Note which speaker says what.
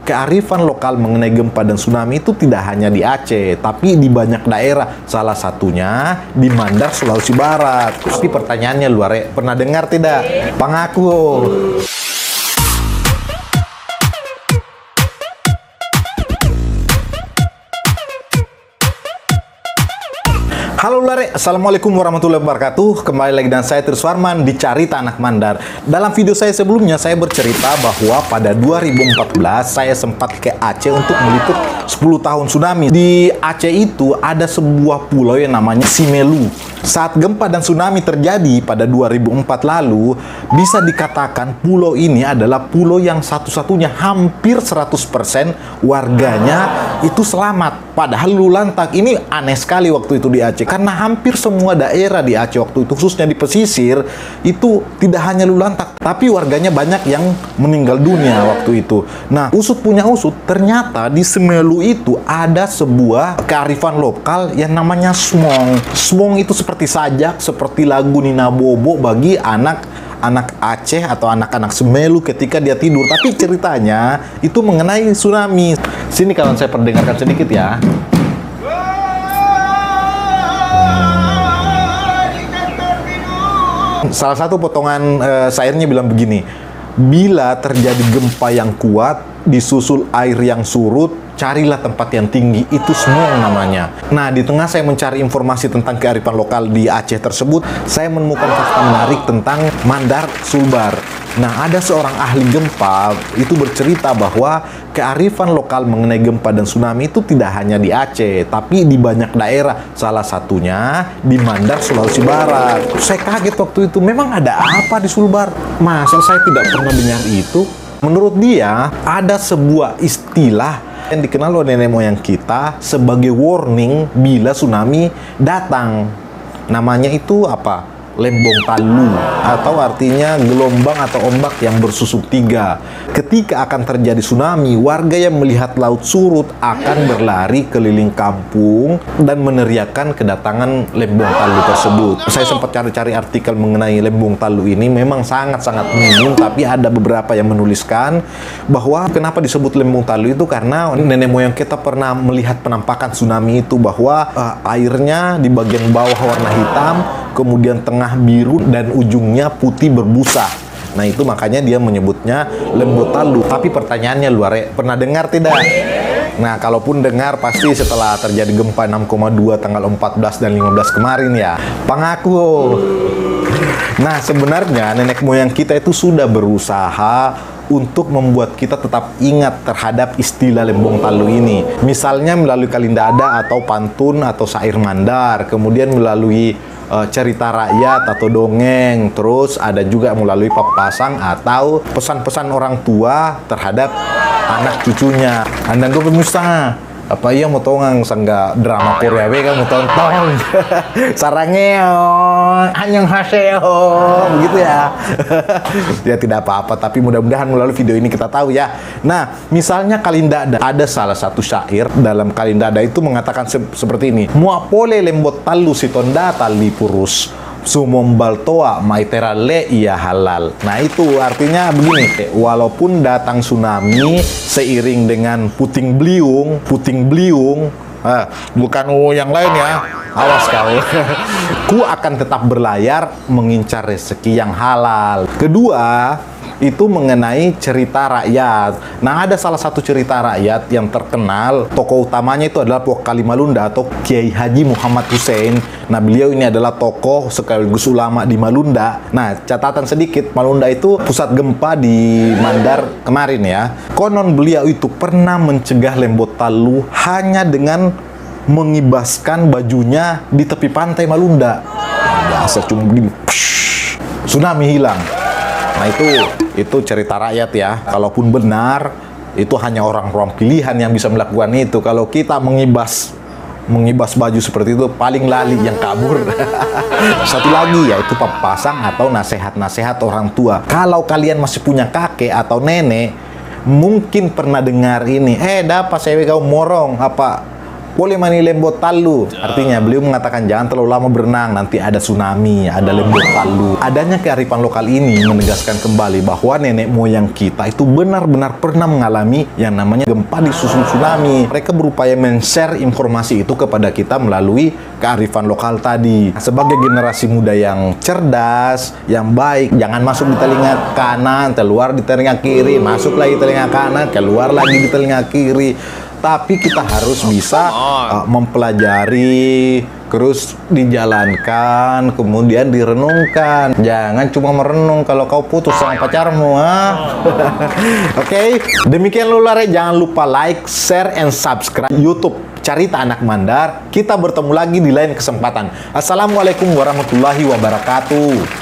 Speaker 1: kearifan lokal mengenai gempa dan tsunami itu tidak hanya di Aceh, tapi di banyak daerah. Salah satunya di Mandar, Sulawesi Barat. Tapi pertanyaannya luar, pernah dengar tidak? Pangaku. Halo Lare, Assalamualaikum warahmatullahi wabarakatuh. Kembali lagi dengan saya Tirus Warman di Carita Anak Mandar. Dalam video saya sebelumnya, saya bercerita bahwa pada 2014 saya sempat ke Aceh untuk meliput 10 tahun tsunami. Di Aceh itu ada sebuah pulau yang namanya Simelu. Saat gempa dan tsunami terjadi pada 2004 lalu, bisa dikatakan pulau ini adalah pulau yang satu-satunya hampir 100% warganya itu selamat. Padahal Lulantak ini aneh sekali waktu itu di Aceh, karena hampir semua daerah di Aceh waktu itu, khususnya di pesisir, itu tidak hanya Lulantak, tapi warganya banyak yang meninggal dunia waktu itu. Nah, usut punya usut, ternyata di Simelu itu ada sebuah kearifan lokal yang namanya smong. Smong itu seperti sajak, seperti lagu Nina Bobo bagi anak Aceh atau anak-anak Simelu ketika dia tidur. Tapi ceritanya itu mengenai tsunami. Sini kawan saya perdengarkan sedikit ya. Salah satu potongan syairnya bilang begini: bila terjadi gempa yang kuat, disusul air yang surut, carilah tempat yang tinggi, itu semua namanya. Nah, di tengah saya mencari informasi tentang kearifan lokal di Aceh tersebut, saya menemukan fakta menarik tentang Mandar Sulbar. Nah, ada seorang ahli gempa itu bercerita bahwa kearifan lokal mengenai gempa dan tsunami itu tidak hanya di Aceh, tapi di banyak daerah. Salah satunya di Mandar, Sulawesi Barat. Saya kaget waktu itu, memang ada apa di Sulbar? Masa saya tidak pernah dengar itu? Menurut dia, ada sebuah istilah yang dikenal oleh nenek moyang kita sebagai warning bila tsunami datang. Namanya itu apa? Lembong Talu, atau artinya gelombang atau ombak yang bersusuk tiga. Ketika akan terjadi tsunami, warga yang melihat laut surut akan berlari keliling kampung dan meneriakkan kedatangan Lembong Talu tersebut. Saya sempat cari-cari artikel mengenai Lembong Talu ini, memang sangat-sangat minim, tapi ada beberapa yang menuliskan bahwa kenapa disebut Lembong Talu itu karena nenek moyang kita pernah melihat penampakan tsunami itu, bahwa airnya di bagian bawah warna hitam, kemudian tengah biru dan ujungnya putih berbusa. Nah, itu makanya dia menyebutnya Lembong Talu. Tapi pertanyaannya luar, pernah dengar tidak? Nah, kalaupun dengar pasti setelah terjadi gempa 6,2 tanggal 14 dan 15 kemarin ya. Pangaku. Nah, sebenarnya nenek moyang kita itu sudah berusaha untuk membuat kita tetap ingat terhadap istilah Lembong Talu ini. Misalnya melalui kalindada atau pantun atau syair Mandar, kemudian melalui cerita rakyat atau dongeng, terus ada juga melalui papasang atau pesan-pesan orang tua terhadap anak cucunya. Andang gue pemirsa, apa iya mau tongang sangga drama Korea kan mau tonton sarangnya hanyang haseo begitu ya. Ya tidak apa-apa, tapi mudah-mudahan melalui video ini kita tahu ya. Nah, misalnya kalindada, ada salah satu syair dalam kalindada itu mengatakan seperti ini: muapole lembot talu sitonda tali purus sumombal toa maiterale iya halal. Nah, itu artinya begini, walaupun datang tsunami seiring dengan puting beliung, bukan yang lain ya, awas kau. Ku akan tetap berlayar mengincar rezeki yang halal. Kedua, itu mengenai cerita rakyat. Nah, ada salah satu cerita rakyat yang terkenal, tokoh utamanya itu adalah Pokali Malunda atau Kiai Haji Muhammad Hussein. Nah, beliau ini adalah tokoh sekaligus ulama di Malunda. Nah, catatan sedikit, Malunda itu pusat gempa di Mandar kemarin ya. Konon beliau itu pernah mencegah Lembong Talu hanya dengan mengibaskan bajunya di tepi pantai Malunda. Biasa cuma begini, tsunami hilang. Nah, itu cerita rakyat ya. Kalaupun benar, itu hanya orang-orang pilihan yang bisa melakukan itu. Kalau kita mengibas baju seperti itu, paling lali yang kabur. Satu lagi yaitu papasang atau nasihat-nasihat orang tua. Kalau kalian masih punya kakek atau nenek, mungkin pernah dengar ini, dapat cewek kau morong apa boleh mani lembot talu. Artinya beliau mengatakan jangan terlalu lama berenang, nanti ada tsunami, ada lembot talu. Adanya kearifan lokal ini menegaskan kembali bahwa nenek moyang kita itu benar-benar pernah mengalami yang namanya gempa disusul tsunami. Mereka berupaya men-share informasi itu kepada kita melalui kearifan lokal tadi. Sebagai generasi muda yang cerdas, yang baik, jangan masuk di telinga kanan, keluar di telinga kiri, masuk lagi telinga kanan, keluar lagi di telinga kiri. Tapi kita harus bisa mempelajari, terus dijalankan, kemudian direnungkan. Jangan cuma merenung kalau kau putus sama pacarmu. Oke, demikian Lulare. Jangan lupa like, share, and subscribe YouTube Carita Anak Mandar. Kita bertemu lagi di lain kesempatan. Assalamualaikum warahmatullahi wabarakatuh.